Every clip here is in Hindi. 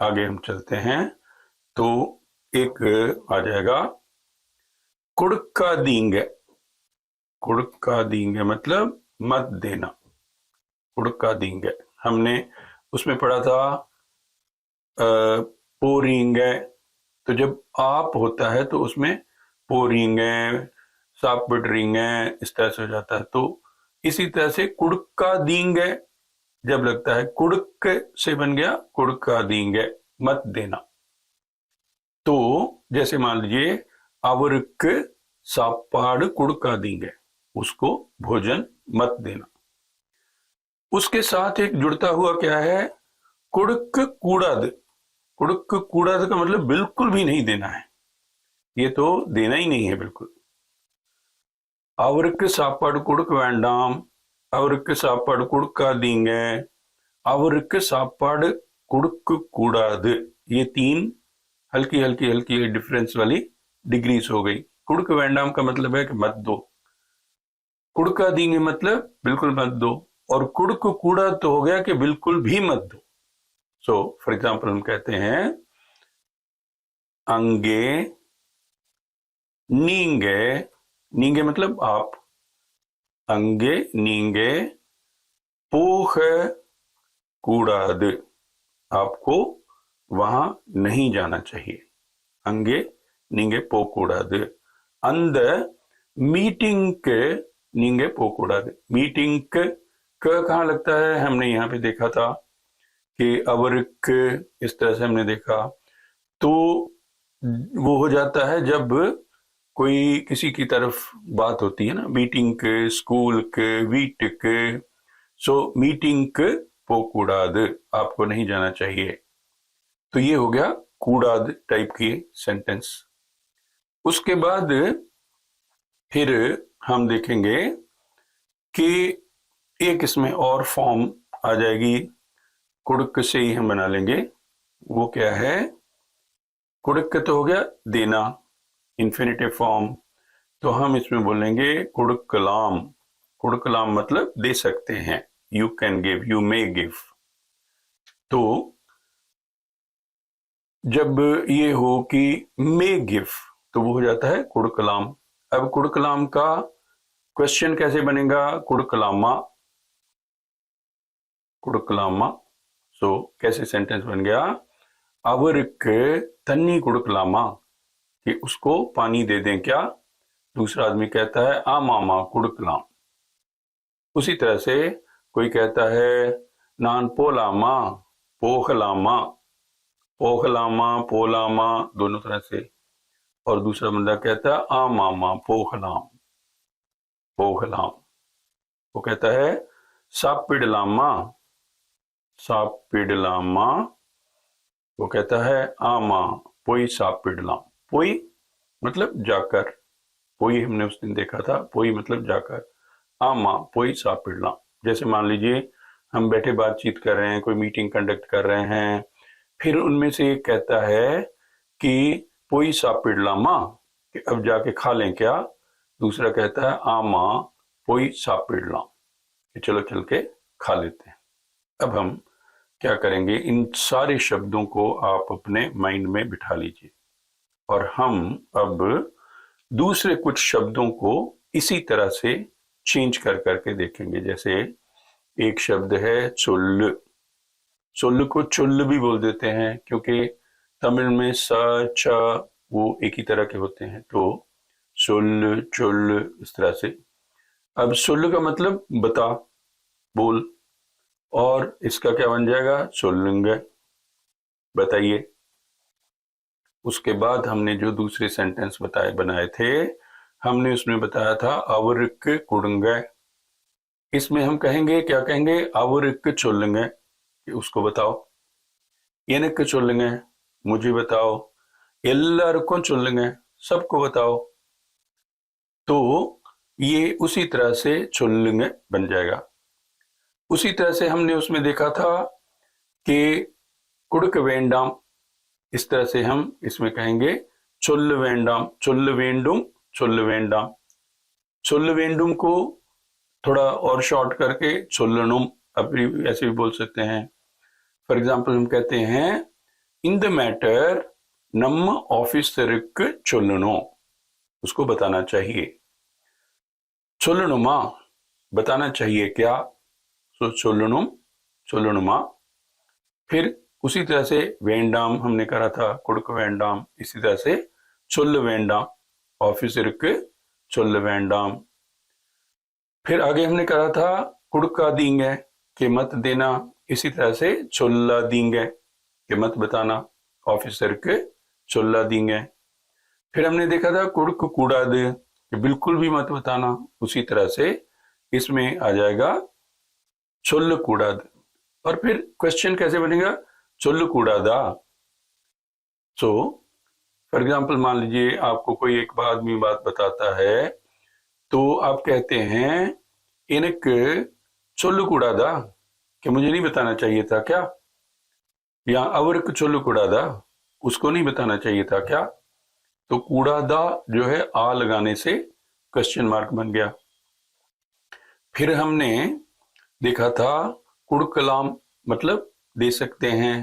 आगे हम चलते हैं तो एक आ जाएगा कुड़का दींगे। कुड़का दींगे मतलब मत देना। कुड़का दींगे हमने उसमें पढ़ा था पोरींगे। तो जब आप होता है तो उसमें पोरींगे सापड़ेंगे इस तरह से हो जाता है। तो इसी तरह से कुड़का दींगे जब लगता है कुड़क से बन गया कुड़का दींगे मत देना। तो जैसे मान लीजिए अवरुक्क सापाड़ कुड़का दींगे, उसको भोजन मत देना। उसके साथ एक जुड़ता हुआ क्या है कुड़क कूड़द। कुड़क कूड़द का मतलब बिल्कुल भी नहीं देना है, ये तो देना ही नहीं है बिल्कुल। அவருக்கு சாப்பாடு கொடுக்க வேண்டாம், அவருக்கு சாப்பாடு கொடுக்காதீங்க, அவருக்கு சாப்பாடு கொடுக்க கூடாது। ये तीन हल्की हल्की हल्की डिफरेंस वाली डिग्रीज हो गई। कुड़क वेंडाम का मतलब है कि मत दो, कुड़का देंगे मतलब बिल्कुल मत दो, और कुड़क कूड़ा तो हो गया कि बिल्कुल भी मत दो। सो फॉर एग्जाम्पल हम कहते हैं अंगे नींगे, नींगे मतलब आप, अंगे नींगे पोह कूड़ाद, आपको वहां नहीं जाना चाहिए। अंगे नींगे पोकूड़ाद। अंद मीटिंग के नींगे पोकूड़ाद। मीटिंग क कहाँ लगता है हमने यहाँ पे देखा था कि अवरिक इस तरह से हमने देखा। तो वो हो जाता है जब कोई किसी की तरफ बात होती है ना, मीटिंग के स्कूल के वीट के। सो मीटिंग के पोकूड़ाद, आपको नहीं जाना चाहिए। तो ये हो गया कूड़ाद टाइप की सेंटेंस। उसके बाद फिर हम देखेंगे कि एक इसमें और फॉर्म आ जाएगी, कुड़क से ही हम बना लेंगे। वो क्या है, कुड़क तो हो गया देना इन्फिनिटिव फॉर्म, तो हम इसमें बोलेंगे कुड़कलाम। कुड़कलाम मतलब दे सकते हैं, you can give, you may give. तो जब ये हो कि मे गिव तो वो हो जाता है कुड़कलाम। अब कुड़कलाम का क्वेश्चन कैसे बनेगा, कुड़कलामा, कुड़कलामा। सो कैसे सेंटेंस बन गया, अवरुक्क तन्नी कुड़कलामा, कि उसको पानी दे दें क्या। दूसरा आदमी कहता है आ मामा कुड़कलाम। उसी तरह से कोई कहता है नान पोलामा पोखलामा, पोखलामा पोलामा दोनों तरह से। और दूसरा बंदा कहता है आ मामा पोखलाम, पोखलाम। वो कहता है सापिडलामा, सापिडलामा। वो कहता है आमा पोई सापिडलाम। पोई मतलब जाकर, पोई हमने उस दिन देखा था, पोई मतलब जाकर। आमा पोई सापिडलाम। जैसे मान लीजिए हम बैठे बातचीत कर रहे हैं, कोई मीटिंग कंडक्ट कर रहे हैं, फिर उनमें से एक कहता है कि पोई सापिडलामा, कि अब जाके खा लें क्या। दूसरा कहता है आमा पोई सापिडलाम, कि चलो चल के खा लेते हैं। अब हम क्या करेंगे, इन सारे शब्दों को आप अपने माइंड में बिठा लीजिए, और हम अब दूसरे कुछ शब्दों को इसी तरह से चेंज कर करके देखेंगे। जैसे एक शब्द है चुल्ल, चुल्ल को चुल्ल भी बोल देते हैं, क्योंकि तमिल में स च वो एक ही तरह के होते हैं। तो चुल्ल चुल्ल इस तरह से। अब चुल्ल का मतलब बता, बोल, और इसका क्या बन जाएगा चुल्लुंगे, बताइए। उसके बाद हमने जो दूसरे सेंटेंस बनाए थे, हमने उसमें बताया था अवरुक्क कुड़ुंगे। इसमें हम कहेंगे, क्या कहेंगे, अवरुक्क चुल्लुंगे, उसको बताओ। एनक्क चुल्लुंगे, मुझे बताओ। एल्लारुक्कुम चुल्लुंगे, सबको बताओ। तो ये उसी तरह से चुल्लुंगे बन जाएगा। उसी तरह से हमने उसमें देखा था कि कुड़क वेंडाम, इस तरह से हम इसमें कहेंगे चुल्ल वेंडाम, चुल्ल वेंडुम, चुल्ल वेंडाम। चुल्ल वेंडुम को थोड़ा और शॉर्ट करके चुल्लनुम, अभी ऐसे भी बोल सकते हैं। फॉर एग्जाम्पल हम कहते हैं இந்த மேட்டர் நம்ம ஆபீसருக்கு சொல்லணும், उसको बताना चाहिए। சொல்லணுமா, बताना चाहिए क्या, तो சொல்லணும், சொல்லணுமா। फिर उसी तरह से வேண்டாம் हमने करा था, கொடுக்க வேண்டாம்। इसी तरह से சொல்ல வேண்டாம், ஆபீसருக்கு சொல்ல வேண்டாம்। फिर आगे हमने करा था கொடுக்காதீங்க कि मत देना, इसी तरह से சொல்லாதீங்க कि मत बताना, ஆபீसருக்கு சொல்லாதீங்க। फिर हमने देखा था கொடுக்க கூடாது कि बिल्कुल भी मत बताना, उसी तरह से इसमें आ जाएगा சொல்லக்கூடாது। और फिर क्वेश्चन कैसे बनेगा, சொல்லக்கூடாதா। सो फॉर एग्जाम्पल मान लीजिए आपको कोई एक आदमी बात बताता है, तो आप कहते हैं எனக்கு சொல்லக்கூடாதா, कि मुझे नहीं बताना चाहिए था क्या, या அவருக்கு சொல்லக்கூடாதா, उसको नहीं बताना चाहिए था क्या। तो कूड़ादा जो है आ लगाने से क्वेश्चन मार्क बन गया। फिर हमने देखा था कुड़कलाम मतलब दे सकते हैं,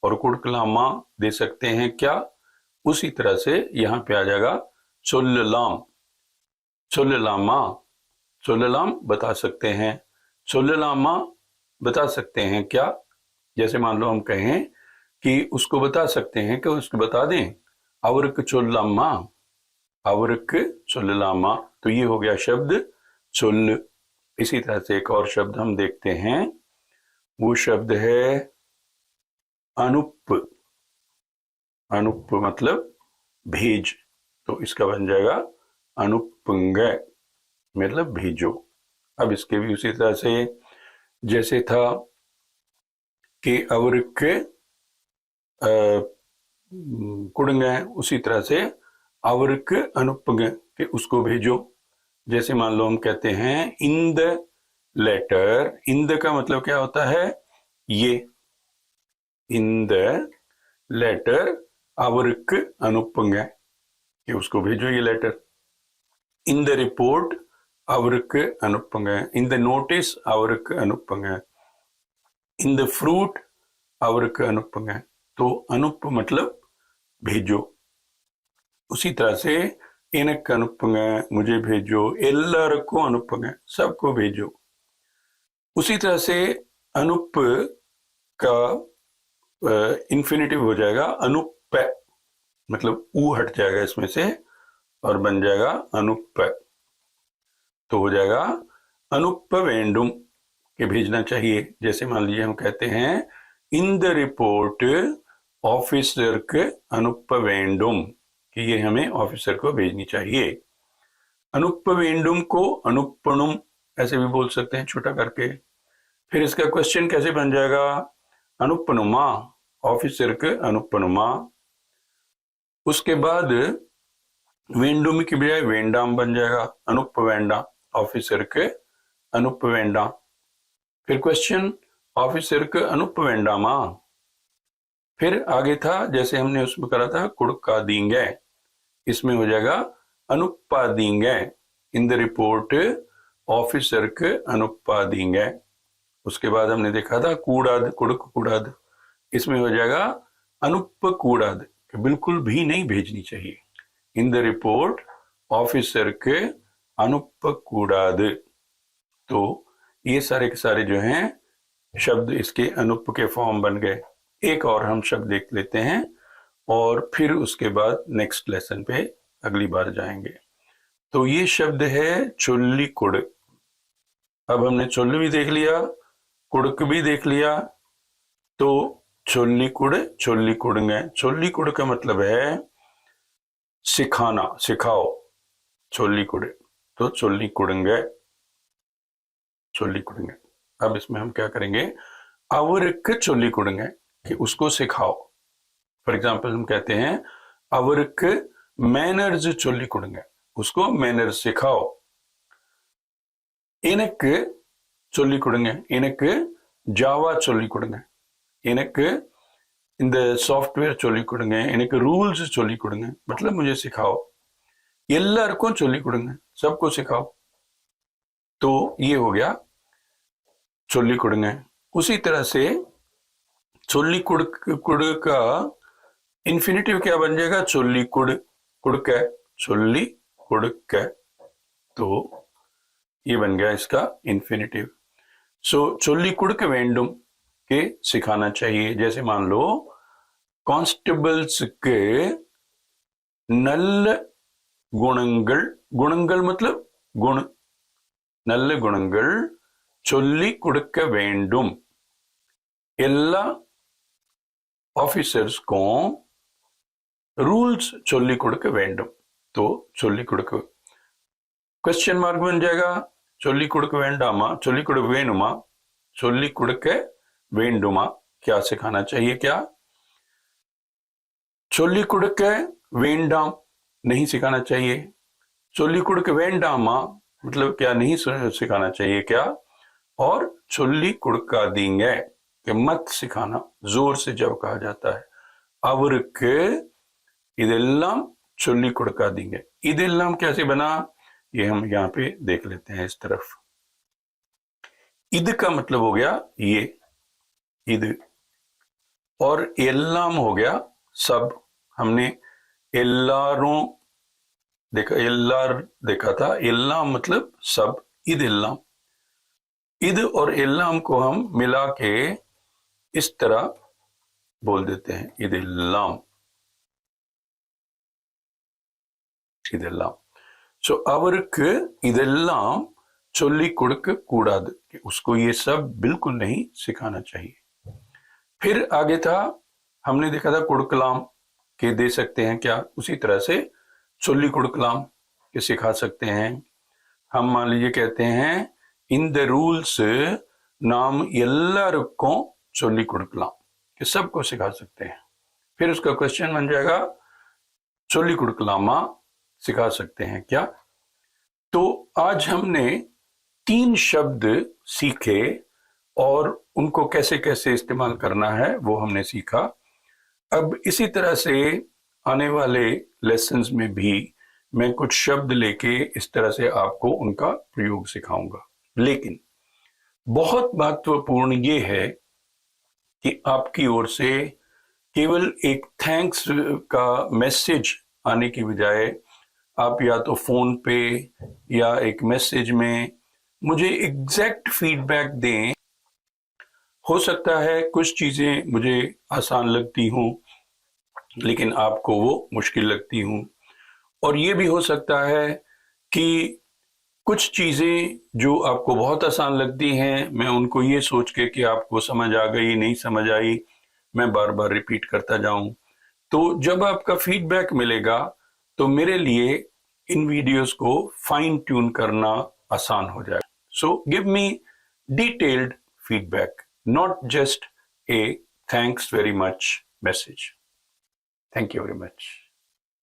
और कुड़कलामा दे सकते हैं क्या, उसी तरह से यहां पे आ जाएगा चोल्लाम, चोल्लामा, चोल्लाम बता सकते हैं, चोल्लामा बता सकते हैं क्या। जैसे मान लो हम कहें कि उसको बता सकते हैं, कि उसको बता दें, அவருக்கு சொல்லாமா, அவருக்கு சொல்லலாமா। तो ये हो गया शब्द चुल। इसी तरह से एक और शब्द हम देखते हैं, वो शब्द है अनुप। अनुप मतलब भेज, तो इसका बन जाएगा अनुपंग, मतलब भेजो। अब इसके भी उसी तरह से जैसे था कि அவருக்கு கொடுங்க, उसी तरह से அவருக்கு அனுப்புங்க कि उसको भेजो। जैसे मान लो हम कहते हैं in the letter, in the का मतलब क्या होता है, ये, इन द लेटर அவருக்கு அனுப்புங்க कि उसको भेजो ये लेटर। इन द रिपोर्ट அவருக்கு அனுப்புங்க, इन द नोटिस அவருக்கு அனுப்புங்க, इन द फ्रूट அவருக்கு அனுப்புங்க। तो अनुप मतलब भेजो। उसी तरह से எனக்கு அனுப்புங்க, मुझे भेजो, எல்லாருக்கும் அனுப்புங்க, सबको भेजो। उसी तरह से अनुप का इंफिनिटिव हो जाएगा अनुप, मतलब ऊ हट जाएगा इसमें से और बन जाएगा अनुप। तो हो जाएगा अनुप वेंडुम के भेजना चाहिए। जैसे मान लीजिए हम कहते हैं इन द रिपोर्ट ऑफिसर के अनुप वेंडुम, कि ये हमें ऑफिसर को भेजनी चाहिए। अनुप वेंडुम को अनुपणुम ऐसे भी बोल सकते हैं छोटा करके। फिर इसका क्वेश्चन कैसे बन जाएगा, अनुपनुमा, ऑफिसर के अनुपनुमा। उसके बाद वेंडुम की बजाय वेंडाम बन जाएगा, अनुप वेंडा, ऑफिसर के अनुप वेंडा। फिर क्वेश्चन ऑफिसर के अनुप वेंडामा। फिर आगे था जैसे हमने उसमें करा था कुड़का दींगे, इसमें हो जाएगा अनुप्पा दींगे, इन द रिपोर्ट ऑफिसर के अनुप्पा दींगे। उसके बाद हमने देखा था कूड़ाद, कुड़क कूड़ाद, इसमें हो जाएगा अनुप कूड़ाद, बिल्कुल भी नहीं भेजनी चाहिए, इन द रिपोर्ट ऑफिसर के अनुप कूड़ाद। तो ये सारे के सारे जो हैं शब्द इसके अनुप के फॉर्म बन गए। एक और हम शब्द देख लेते हैं और फिर उसके बाद नेक्स्ट लेसन पे अगली बार जाएंगे। तो ये शब्द है चुल्ली कुड़। अब हमने चुल्ली भी देख लिया, कुड़क भी देख लिया, तो चुल्ली कुड़, चुल्ली कुड़ंगे। चुल्ली कुड़ का मतलब है सिखाना, सिखाओ, चुल्ली कुड़, तो चुल्ली कुड़ंगे, चुल्ली कुड़ंगे। अब इसमें हम क्या करेंगे, अवरक चुल्ली कुड़ंगे, कि उसको सिखाओ। फॉर एग्जाम्पल हम कहते हैं अवरक मैनर्स चुल्ली कुड़ंगे, उसको मैनर्स सिखाओ। எனக்கு சொல்லி கொடுங்க, எனக்கு ஜாவா சொல்லி கொடுங்க, எனக்கு இந்த सॉफ्टवेयर சொல்லி கொடுங்க, எனக்கு रूल्स சொல்லி கொடுங்க, मतलब मुझे सिखाओ। எல்லாருக்கும் சொல்லி கொடுங்க, सबको सिखाओ। तो ये हो गया சொல்லி கொடுங்க। उसी तरह से சொல்லி कुड़ का इन्फिनेटिव क्या बन जाएगा? चोली कुड़क, चोली कुड़क, तो ये बन गया इसका इन्फिनेटिव। सो चोली कुड़क वेंडुम के सिखाना चाहिए। जैसे मान लो कांस्टेबल्स के नल्ल गुणंगल, गुणंगल मतलब गुण, नल्ल गुणंगल चोली कुड़क वेंडुम, எல்லா ஆபீசர்ஸ்க்கும் रूल्स चोली कुड़क वेंडुम, तो चोली कुड़क क्वेश्चन मार्क बन जाएगा। चोली कुड़क वेंडामा, चोली कुड़क वेणुमा, चोली कुड़क वेंडुमा, क्या सिखाना चाहिए? क्या चोली कुड़क वेंडाम, नहीं सिखाना चाहिए। चोली कुड़क वेंडामा मतलब क्या नहीं सिखाना चाहिए? क्या? और चोली कुड़का दींगे कि मत सिखाना, जोर से जब कहा जाता है அவருக்கு இதெல்லாம் சொல்லி கொடுக்காதீங்க। இதெல்லாம் कैसे बना, ये हम यहाँ पे देख लेते हैं। इस तरफ इद का मतलब हो गया ये, इद, और एल्लाम हो गया सब। हमने एल्लारों देखा, एल्लार देखा था, एल्लाम मतलब सब, इद एल्लाम। इद और एल्लाम को हम मिला के इस तरह बोल देते हैं, इद एल्लाम, இதெல்லாம்। सो அவருக்கு இதெல்லாம் சொல்லி கொடுக்க கூடாது, उसको ये सब बिल्कुल नहीं सिखाना चाहिए। फिर आगे था, हमने देखा था कुड़कलाम के दे सकते हैं क्या, उसी तरह से चोली कुड़कलाम के सिखा सकते हैं। हम मान लीजिए कहते हैं इन द रूल्स नाम எல்லாருக்கும் चोली कुड़कलाम, कि सबको सिखा सकते हैं। फिर उसका क्वेश्चन बन जाएगा चोली कुड़कलामा सिखा सकते हैं क्या। तो आज हमने 3 शब्द सीखे और उनको कैसे कैसे इस्तेमाल करना है वो हमने सीखा। अब इसी तरह से आने वाले लेसन्स में भी मैं कुछ शब्द लेके इस तरह से आपको उनका प्रयोग सिखाऊंगा। लेकिन बहुत महत्वपूर्ण ये है कि आपकी ओर से केवल एक थैंक्स का मैसेज आने की बजाय आप या तो फोन पे या एक मैसेज में मुझे एग्जैक्ट फीडबैक दें। हो सकता है कुछ चीजें मुझे आसान लगती हूं लेकिन आपको वो मुश्किल लगती हूं, और ये भी हो सकता है कि कुछ चीजें जो आपको बहुत आसान लगती हैं, मैं उनको ये सोच के कि आपको समझ आ गई नहीं समझ आई, मैं बार बार रिपीट करता जाऊं। तो जब आपका फीडबैक मिलेगा तो मेरे लिए इन वीडियोस को फाइन ट्यून करना आसान हो जाए। So give me detailed feedback, not just a thanks very much message. Thank you very much.